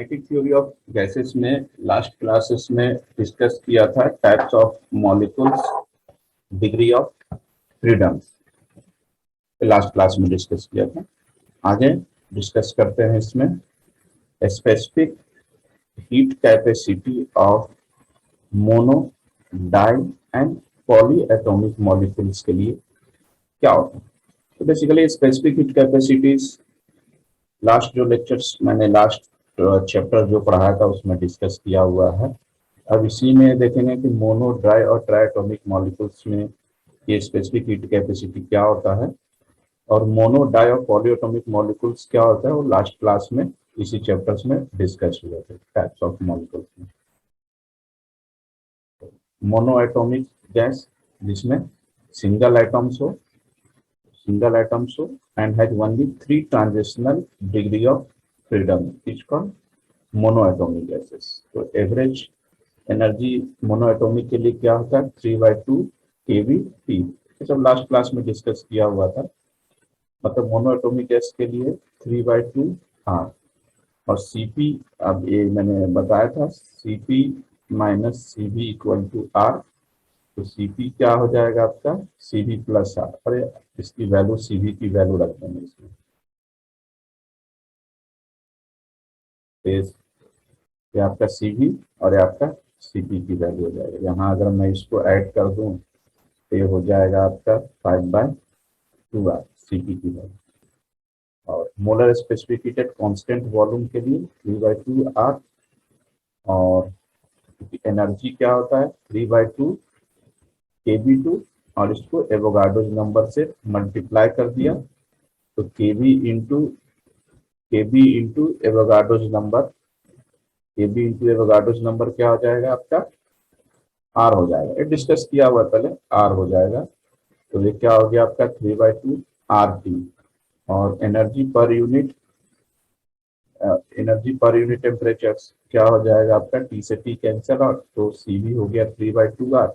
Kinetic theory of gases में last classes में discuss किया था types of molecules, degree of freedom, last class में डिस्कस किया था। आगे डिस्कस करते हैं इसमें specific heat capacity of mono, di and poly atomic molecules के लिए क्या होता है। तो basically specific heat capacities last जो लेक्चर्स मैंने लास्ट चैप्टर जो पढ़ाया था उसमें डिस्कस किया हुआ है। अब इसी में देखेंगे कि मोनो, ड्राई और ट्राई एटॉमिक मॉलिक्यूल्स में ये स्पेसिफिक हीट कैपेसिटी क्या होता है और मोनो, डाई और पॉली एटॉमिक मॉलिक्यूल्स क्या होता है वो लास्ट क्लास में इसी चैप्टर्स में डिस्कस हुए थे टाइप्स ऑफ मॉलिक्यूल्स में। मोनो एटॉमिक गैस जिसमें सिंगल एटम्स हो and has only 3 transitional degree of freedom is called monoatomic gases। तो एवरेज एनर्जी मोनोएटॉमिक के लिए क्या होता है 3/2 kBT। ये सब लास्ट क्लास में डिस्कस किया हुआ था। मतलब मोनोएटॉमिक गैस के लिए 3/2 R और Cp, अब ये मैंने बताया था Cp minus Cv equal to R। तो Cp क्या हो जाएगा आपका Cv प्लस R। अरे इसकी वैल्यू Cv की वैल्यू रख देंगे इसमें, ये आपका Cv और ये आपका Cp की वैल्यू हो जाएगा। यहाँ अगर मैं इसको ऐड कर दूं तो ये हो जाएगा आपका 5/2R Cp की वैल्यू। और molar specific heat at constant volume के लिए 3/2R और एनर्जी क्या होता है 3/2 kB2 और इसको एवोगाड्रोस नंबर से मल्टीप्लाई कर दिया तो kb इंटू एवोगाड्रोस नंबर क्या हो जाएगा आपका R हो जाएगा। ये डिस्कस किया हुआ पहले, R हो जाएगा। तो ये क्या हो गया आपका 3/2 RT और एनर्जी पर यूनिट टेम्परेचर क्या हो जाएगा आपका T से T कैंसिल आउट तो Cv हो गया 3/2R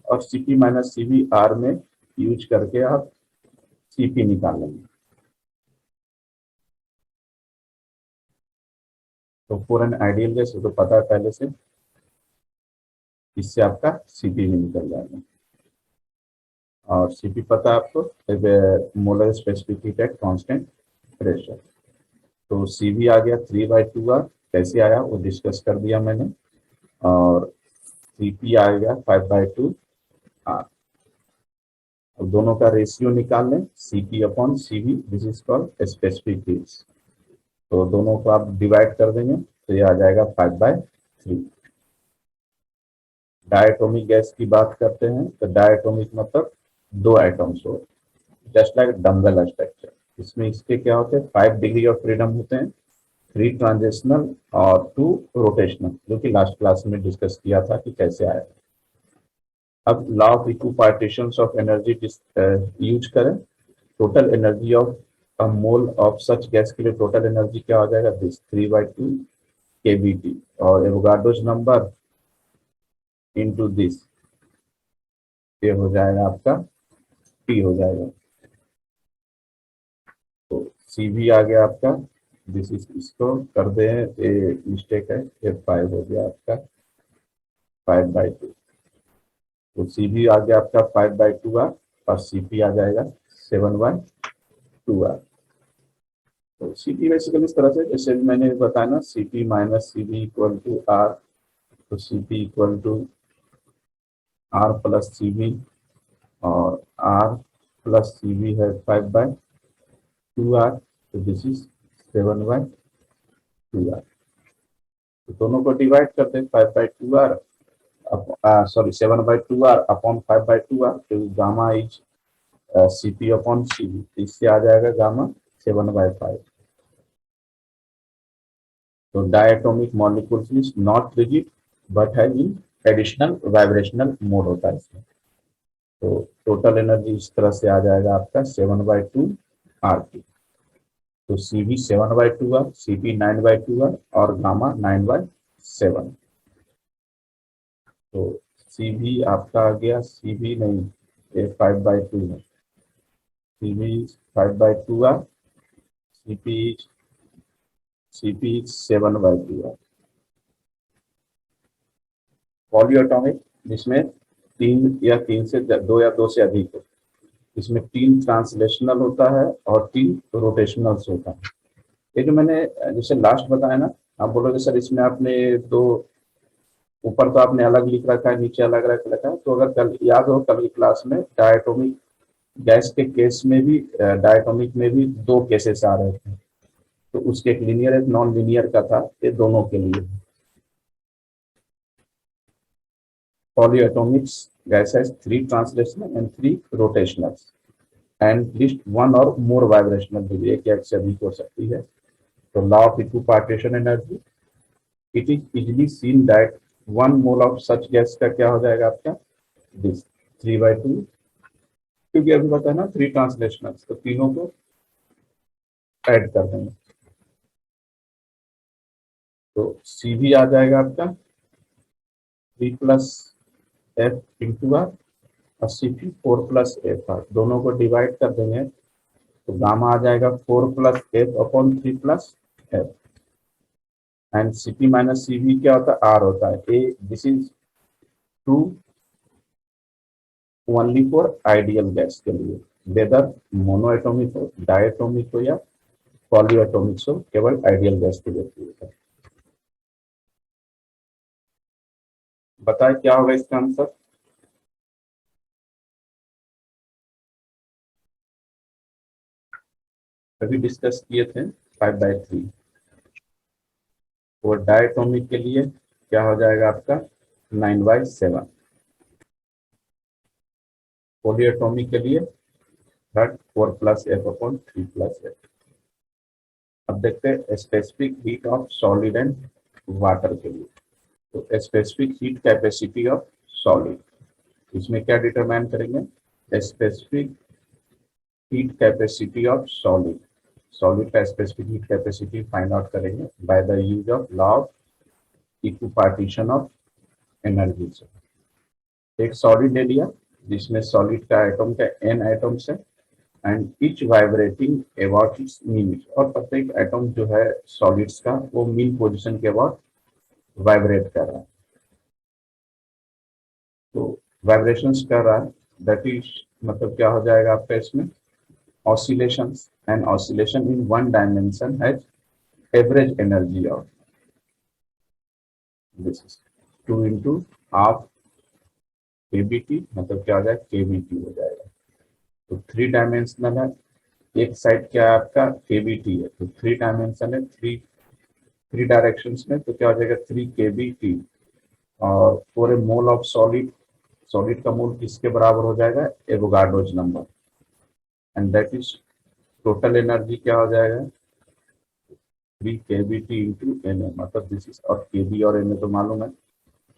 और Cp माइनस Cv R में यूज करके आप Cp निकाल लेंगे। तो फॉर एन आइडियल गैस तो पता है पहले से, इससे आपका Cp भी निकल जाएगा और Cp पता है आपको molar specific heat at constant pressure. तो Cv आ गया 3/2R, कैसे आया वो डिस्कस कर दिया मैंने। और Cp आ गया 5/2R। अब दोनों का रेशियो निकाल लें Cp upon Cv, this is called specific heat. तो दोनों को आप डिवाइड कर देंगे तो ये आ जाएगा 5/3। डायटोमिक गैस की बात करते हैं तो डायटोमिक मतलब 2 एटम्स हो, जस्ट लाइक डम्बल स्ट्रक्चर। इसमें इसके क्या होते हैं 5 डिग्री ऑफ फ्रीडम होते हैं, 3 ट्रांजिशनल और 2 रोटेशनल, जो कि लास्ट क्लास में डिस्कस किया था कि कैसे आया। अब law of equipartition of energy use करें। Total energy of a mole of such gas के लिए टोटल एनर्जी क्या हो जाएगा दिस 3/2 kBT और एवोगाड्रोस नंबर इनटू दिस, ये हो जाएगा आपका T हो जाएगा। तो Cv आ गया आपका, दिस इज, इसको कर दे, ये मिस्टेक है, ये 5 हो गया आपका 5/2। तो Cv आ गया आपका 5/2R और Cp आ जाएगा 7/2R। तो Cp बेसिकली इस तरह से जैसे मैंने बताया ना Cp minus Cv equal to R, तो Cp equal to R plus Cv और R प्लस Cv है 5/2R, तो दिस इज 7/2R। तो दोनों को डिवाइड करते हैं 5/2R sorry 7/2R upon 5/2R, तो gamma is Cp upon Cv, इससे आ जाएगा गामा 7/5। तो diatomic molecules is not rigid but has in additional vibrational mode होता है इसमें। तो टोटल एनर्जी इस तरह से आ जाएगा आपका 7/2 RT। तो Cv 7/2R, Cp 9/2R और गामा 9/7। तो Cv आपका आ गया, Cv नहीं, ये 5/2 है, Cv 5/2R, Cp Cp is 7/2 polyatomic, जिसमें तीन या तीन से दो या दो से अधिक हो, इसमें 3 ट्रांसलेशनल होता है और 3 रोटेशनल्स होता है। ये जो मैंने जैसे लास्ट बताया ना, आप बोलोगे सर इसमें आपने दो, ऊपर तो आपने अलग लिख रखा है, नीचे अलग रख रखा है, तो अगर कल याद हो कल की क्लास में डायटोमिक गैस के केस में भी, डायटोमिक में भी 2 केसेस आ रहे थे, तो उसके एक लीनियर एक नॉन लीनियर का था, ये दोनों के लिए। Polyatomics gas has 3 translational and 3 rotationals and at least one or more vibrational degree, एक या एक से अधिक हो सकती है। तो law of equipartition energy, it is easily seen that 1 mole of such gas का क्या हो जाएगा आपका, this 3/2, क्योंकि अभी बताया ना 3 ट्रांसलेशनल्स, तो तीनों को ऐड कर देंगे, तो C भी आ जाएगा आपका 3 प्लस F इंटू आर, और Cp 4 प्लस F आर, दोनों को डिवाइड कर देंगे तो गामा आ जाएगा 4 plus F upon 3 plus F, and Cp minus Cv क्या होता है, R होता है। Ah this is true only for ideal gas के लिए, वेदर मोनोएटॉमिक हो, डायटोमिक हो या पॉलीएटॉमिक हो, केवल आइडियल गैस के लिए होता है। बताए क्या होगा इसका आंसर, अभी डिस्कस किए थे 5/3। और डायटोमिक के लिए क्या हो जाएगा आपका 9/7, पॉलीएटॉमिक के लिए 4 plus F upon 3 plus F। अब देखते हैं specific heat of solid and water के लिए। तो specific heat capacity of solid, इसमें क्या डिटरमाइन करेंगे, specific heat capacity of solid, solid का specific heat capacity find out करेंगे by the use of law of equipartition of energy. एक solid ले लिया जिसमें सॉलिड का एटम का n एटम्स है and each vibrating about it's mean, और प्रत्येक एटम जो है सॉलिड्स का वो मीन पोजीशन के अबाउट वाइब्रेट कर रहा है, तो वाइब्रेशंस कर रहा है, दैट इज मतलब क्या हो जाएगा आपका इसमें oscillations, and oscillation in one dimension has average energy of this is 2 into half KBT, मतलब क्या हो जाएगा केबीटी हो जाएगा। तो 3 डायमेंशनल है, एक साइड क्या है आपका केबीटी है, तो 3 डायमेंशन है, 3 डायरेक्शंस में, तो क्या हो जाएगा 3 केबीटी, और for a mole of solid, solid का मोल किसके बराबर हो जाएगा, Avogadro's number, and that is total energy क्या हो जाएगा 3 केबीटी इंटू एन, मतलब दिस इज, और केबी और एन तो मालूम है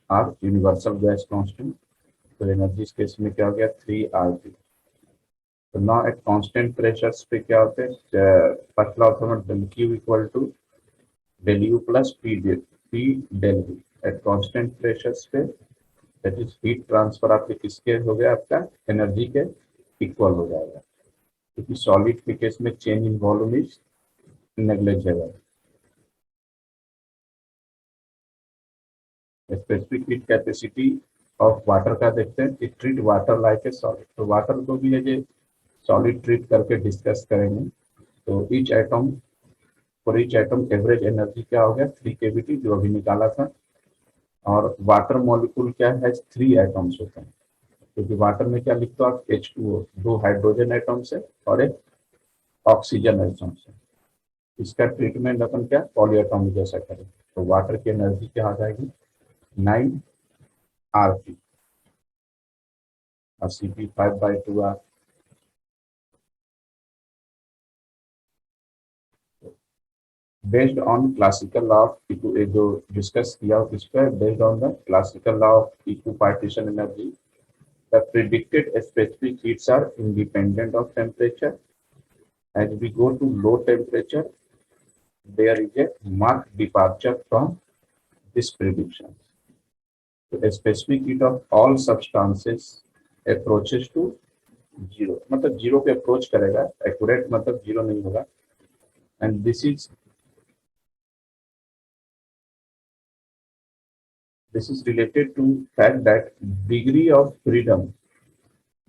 आर यूनिवर्सल गैस कांस्टेंट, तो एनर्जी इस केस में क्या हो गया 3 RT। तो नाउ एट कांस्टेंट प्रेशर्स पे क्या होते हैं, first law of del Q equal to del U plus P del V, at constant pressures पे दैट इज हीट ट्रांसफर आपके किसके हो गया, आपका एनर्जी के इक्वल हो जाएगा, क्योंकि सॉलिड के केस में change in volume is negligible. Specific heat capacity of water का देखते हैं, it treat water like a solid, तो वाटर को भी ये सॉलिड ट्रीट करके डिस्कस करेंगे। तो each atom, for each atom average energy क्या हो गया 3 केबीटी, जो अभी निकाला था, और वाटर मॉलिक्यूल क्या है 3 एटम्स होते हैं, क्योंकि वाटर में क्या लिखते हो आप H2O, 2 हाइड्रोजन एटम्स है और एक ऑक्सीजन एटम्स है, इसका ट्रीटमेंट अपन क्या पॉलीएटॉमिक जैसा करें, तो वाटर की एनर्जी क्या आ जाएगी 9 RT, और Cp 5/2 R। Based on classical law of जो डिस्कस किया इस पर, based on the classical law of equipartition energy, the predicted specific heats are independent of temperature. As we go to low temperature, there is a marked departure from this prediction. The specific heat of all substances approaches to zero, मतलब zero पे approach करेगा, accurate मतलब zero नहीं होगा, and this is This is related to fact that degree of freedom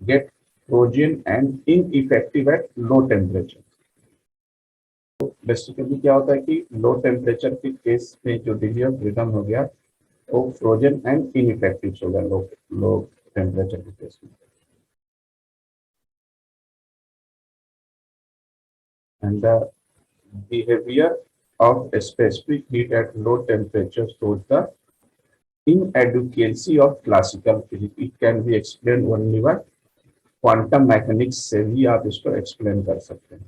get frozen and ineffective at low temperature. Basically क्या होता है कि लो टेम्परेचर के केस में जो डिग्री ऑफ फ्रीडम हो गया वो फ्रोजन एंड इनइफेक्टिव हो गया लो लो टेम्परेचर के केस में. And the behavior of a specific heat at low temperature shows the inadequacy of classical physics. It can be explained only by quantum mechanics से भी आप इसको एक्सप्लेन कर सकते हैं.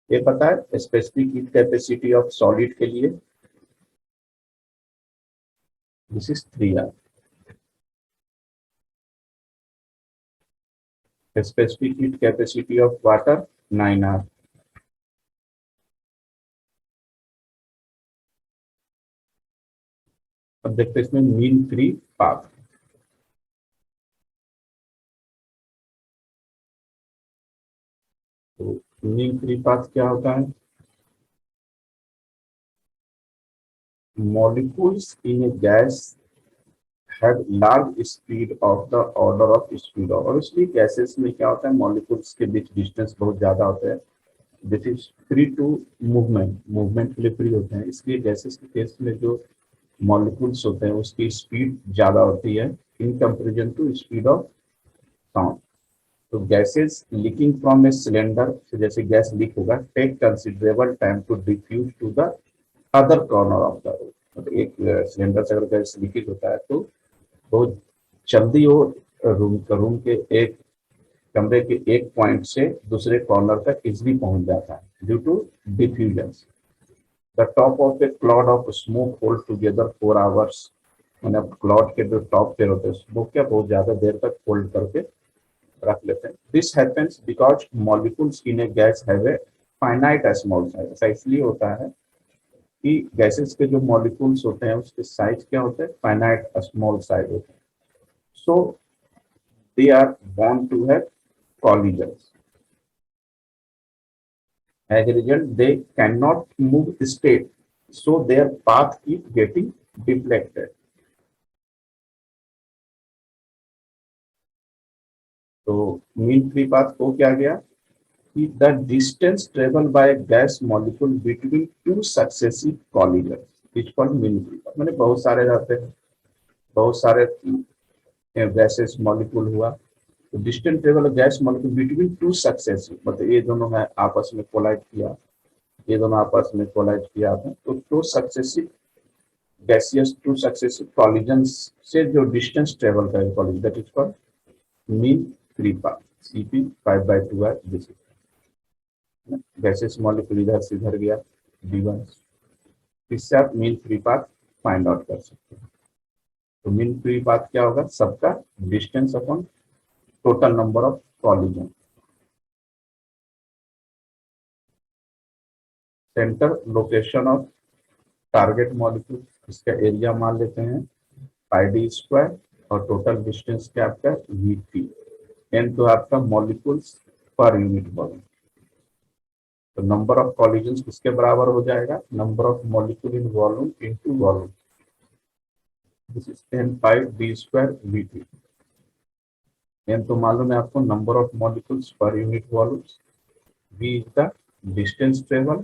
ये पता है specific heat capacity of solid के लिए this is 3R. Specific heat capacity of water 9R. अब देखते हैं इसमें मीन फ्री पाथ. तो मीन फ्री पाथ क्या होता है? Molecules in a gas have large speed of the order of speed of. और इसलिए गैसेस में क्या होता है मॉलिक्यूल्स के बीच डिस्टेंस बहुत ज्यादा होता है. This is free to movement के लिए फ्री होते हैं. इसलिए गैसेस के केस में जो मॉलिक्यूल्स होते हैं उसकी स्पीड ज्यादा होती है in comparison to speed of sound. तो gases leaking from a cylinder, जैसे गैस लीक होगा, take considerable time to diffuse to the other corner of the room. मतलब एक सिलेंडर से अगर गैस लीकेज होता है तो बहुत जल्दी वो रूम के एक कमरे के एक पॉइंट से दूसरे कॉर्नर तक इजिली पहुंच जाता है due to diffusion. The top of a cloud of smoke hold together 4 hours. मैंने क्लाउड के जो टॉप पे होते हैं स्मोक क्या बहुत ज्यादा देर तक होल्ड करके रख लेते हैं. This happens because molecules in A guys have a finite small size. ऐसा इसलिए होता है कि गैसेस के जो मॉलिक्यूल्स होते हैं उसके साइज क्या होते हैं? फाइनाइट स्मॉल साइज होते हैं. So they are born to have collisions. As a result, they cannot move straight, so their path keep getting deflected. तो मीन फ्री पाथ को क्या गया कि the distance travel by gas molecule between two successive collision is called mean free path. मैंने बहुत सारे रहते हैं, बहुत सारे गैसेस मॉलिक्यूल हुआ तो distance travel gas molecule between two successive, मतलब ये दोनों है आपस में कोलाइड किया, ये दोनों आपस में कोलाइड किया था तो two successive gaseous two successive collisions से जो डिस्टेंस ट्रेवल करेगा collision that is called mean free path. Cp 5/2R. This is gaseous molecule इधर से इधर गया d1. इससे आप mean free path find out कर सकते हैं. तो मीन फ्री पाथ क्या होगा? सबका distance upon total number of collision. Centre location of target molecule, इसका एरिया मान लेते हैं πd² और टोटल डिस्टेंस क्या आपका Vt. एन तो आपका मॉलिक्यूल्स पर यूनिट वॉल्यूम. तो नंबर ऑफ कॉलिजन्स किसके बराबर हो जाएगा? Number of molecule in volume into volume. This is 10πd² Vt. N तो मालूम है आपको नंबर ऑफ मॉलिक्यूल्स पर unit volume. V is the distance travel.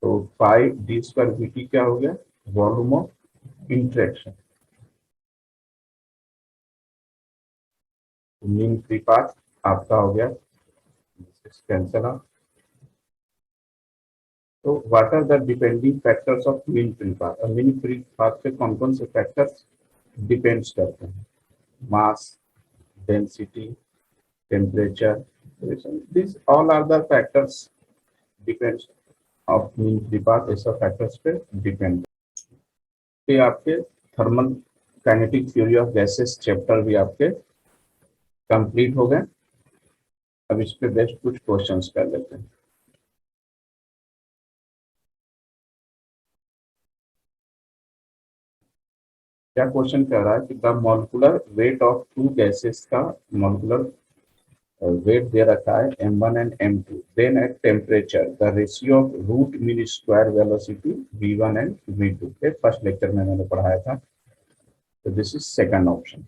तो 5d² Vt क्या हो गया? Volume of interaction. Mean free path आपका हो गया कैंसल आउट. तो what are the depending factors of mean free path? और मीन फ्री पाथ पे कौन कौन से फैक्टर्स डिपेंड्स करते हैं? Mass, density, temperature, this all are the factors depends of mean free path. ऐसा फैक्टर्स पे डिपेंड. ये आपके thermal kinetic theory of gases chapter भी आपके कंप्लीट हो गए. अब इस पे बेस्ट कुछ क्वेश्चंस कर लेते हैं. क्या क्वेश्चन कह रहा है कि the molecular weight of two gases का मॉलिक्यूलर वेट दे रखा है m1 and m2, then at temperature the ratio of root mean square velocity v1 and v2, first lecture में मैंने पढ़ाया था. तो this is second option.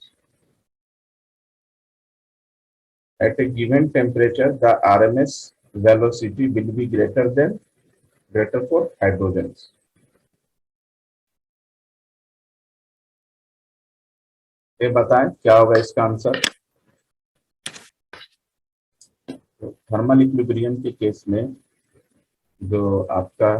At a given temperature, the RMS velocity will be greater for hydrogens. ये बताएं क्या होगा इसका आंसर. थर्मल इक्विलिब्रियम के केस में जो आपका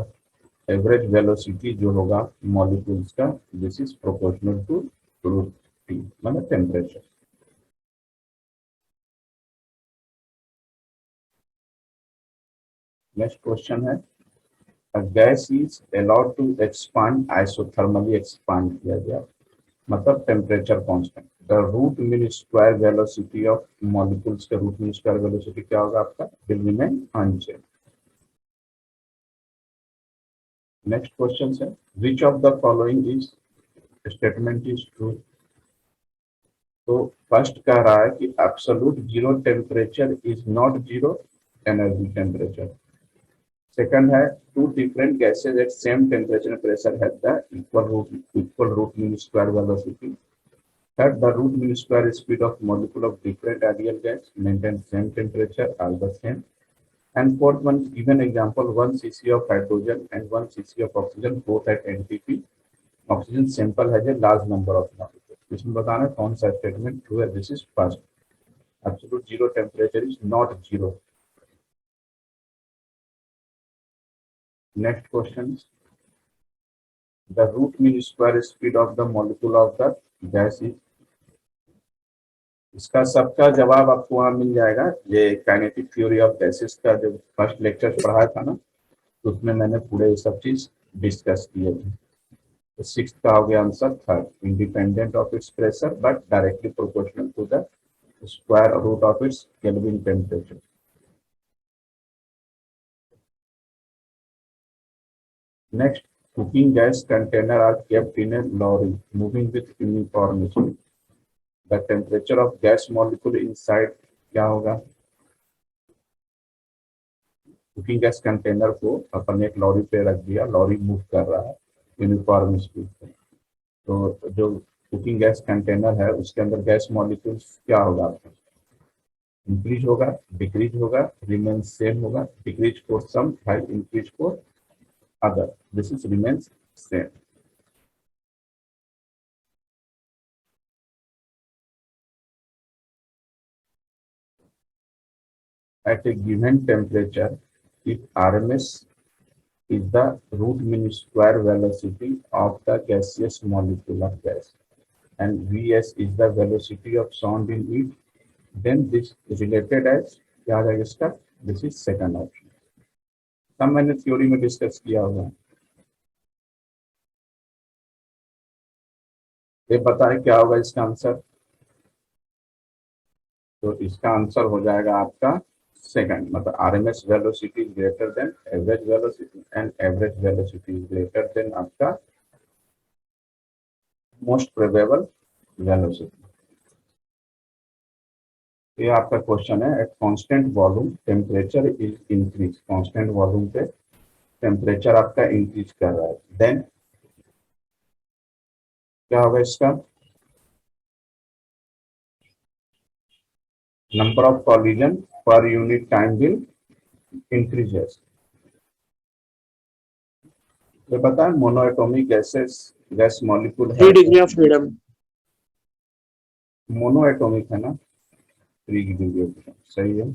एवरेज वेलोसिटी जो होगा मॉलिक्यूल्स का, this is proportional to root T, मतलब टेम्परेचर. नेक्स्ट क्वेश्चन है, a gas is allowed to expand isothermally, expand किया गया, मतलब temperature constant. The root mean square velocity of molecules का रूट मीन स्क्वायर वेलोसिटी क्या होगा आपका, will remain unchange. Next question है, which of the following is statement is true. तो first कह रहा है कि absolute zero temperature is not zero energy temperature. Second है, two different gases at same temperature and pressure have the equal root mean square velocity. Third, the root mean square speed of molecule of different ideal gas maintain same temperature are the same. And fourth one, given example, 1 cc of hydrogen and 1 cc of oxygen both at NTP. Oxygen sample has a large number of molecules. इसमें बताना कौन सा statement true है. This is first, absolute zero temperature is not zero. Next question, the root mean square speed of the molecule of the gas is. इसका सबका जवाब आपको वहां मिल जाएगा. ये काइनेटिक थ्योरी ऑफ गैसेस का जो फर्स्ट लेक्चर पढ़ाया था ना, तो उसमें मैंने पूरे ये सब चीज डिस्कस किए थे. तो सिक्स्थ का हो गया answer. Third, independent of its pressure but directly proportional to the square root of its Kelvin temperature. Next, cooking gas container are kept in a lorry moving with uniform speed. The temperature of gas molecule inside क्या होगा. Cooking gas container को अपन एक lorry पे रख दिया, lorry move कर रहा है यूनिफॉर्म स्पीड पे. तो जो कुकिंग गैस कंटेनर है उसके अंदर गैस मॉलिक्यूल्स क्या होगा आपका, इंक्रीज होगा, डिक्रीज होगा, रिमेन सेम होगा. Decrease for some, high, increase for other. This is remains same. At a given temperature, if RMS is the root mean square velocity of the gaseous molecule of gas and Vs is the velocity of sound in it, then this is related as क्या आ जाएगा इसका. This is second option. सब मैंने theory में discuss किया होगा. ये बताए क्या होगा इसका आंसर. तो इसका आंसर हो जाएगा आपका सेकंड, मतलब RMS velocity is greater than average velocity and average velocity is greater than आपका मोस्ट प्रोबेबल वेलोसिटी. ये आपका क्वेश्चन है. At constant volume temperature is increase. Constant volume पे टेम्परेचर आपका इंक्रीज कर रहा है, देन क्या होगा इसका. Number of collision per unit time will increases. ये बताएं मोनोएटॉमिक गैस मॉलिक्यूल है. 3 डिग्री ऑफ फ्रीडम. मोनोएटॉमिक है ना, 3 डिग्री ऑफ फ्रीडम सही है.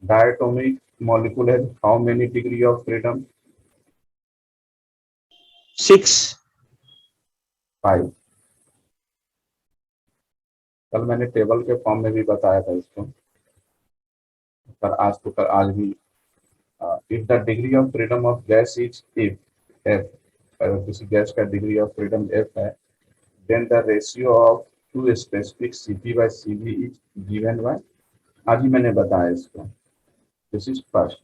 डायटोमिक मॉलिक्यूल है, how many degree of freedom. 6. 5. कल मैंने टेबल के फॉर्म में भी बताया था इसको, पर आज भी. If the degree of freedom of gas is if F, अगर किसी गैस का डिग्री ऑफ फ्रीडम एफ है, then the ratio of two specific Cp by Cv is given by, आज ही मैंने बताया इसको. This is first.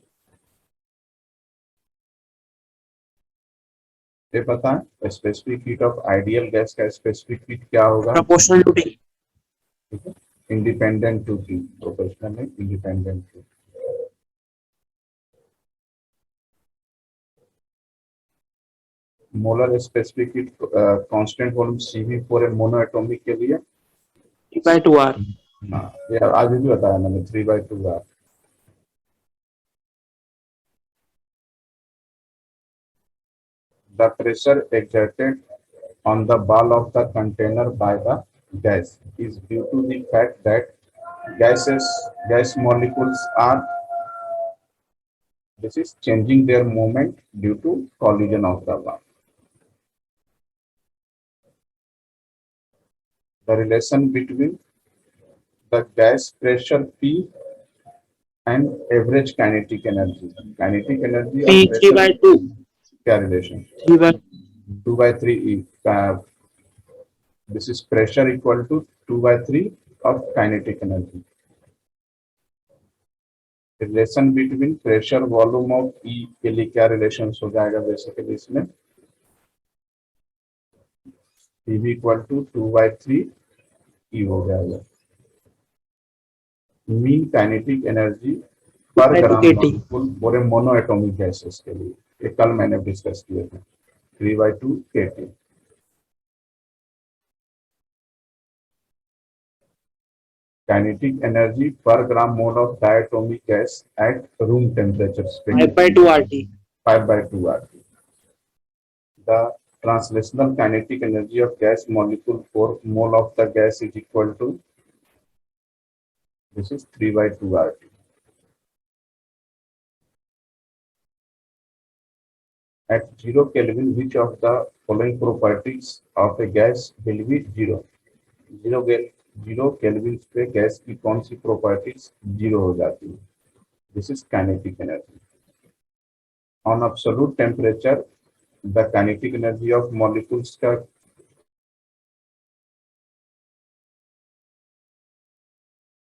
ये पता है specific heat of ideal gas का स्पेसिफिक हीट क्या होगा. Proportional to T. ठीक है, इंडिपेंडेंट टू थी, प्रोपोर्शनल है independent to. Molar specific heat constant volume CV4 है मोनोएटॉमिक के लिए 3/2R। हाँ यार आज भी बताया मैंने 3/2R। The pressure exerted on the ball of the container by the gas is due to the fact that gas molecules are this is changing their movement due to collision of the ball. The relation between the gas pressure P and average kinetic energy. Kinetic energy P of 3/2। क्या relation? 3/2। 2/3 E. This is pressure equal to 2/3 of kinetic energy. Relation between pressure volume of E के लिए क्या relation हो जाएगा basically इसमें PV equal to 2/3 ई हो जाएगा। Mean kinetic energy per gram molecule पूरे मोनोएटॉमिक गैसेस के लिए ये कल मैंने डिस्कस किए थे 3/2 kT। Kinetic energy per gram mole of diatomic gas at room temperature 5/2RT। 5/2RT। The translational kinetic energy of gas molecule for mole of the gas is equal to this is 3/2RT. At 0 Kelvin, which of the following properties of a gas will be zero? 0 Kelvin पे gas की कौन सी properties zero हो जाती है? This is kinetic energy. On absolute temperature, the kinetic energy of molecules का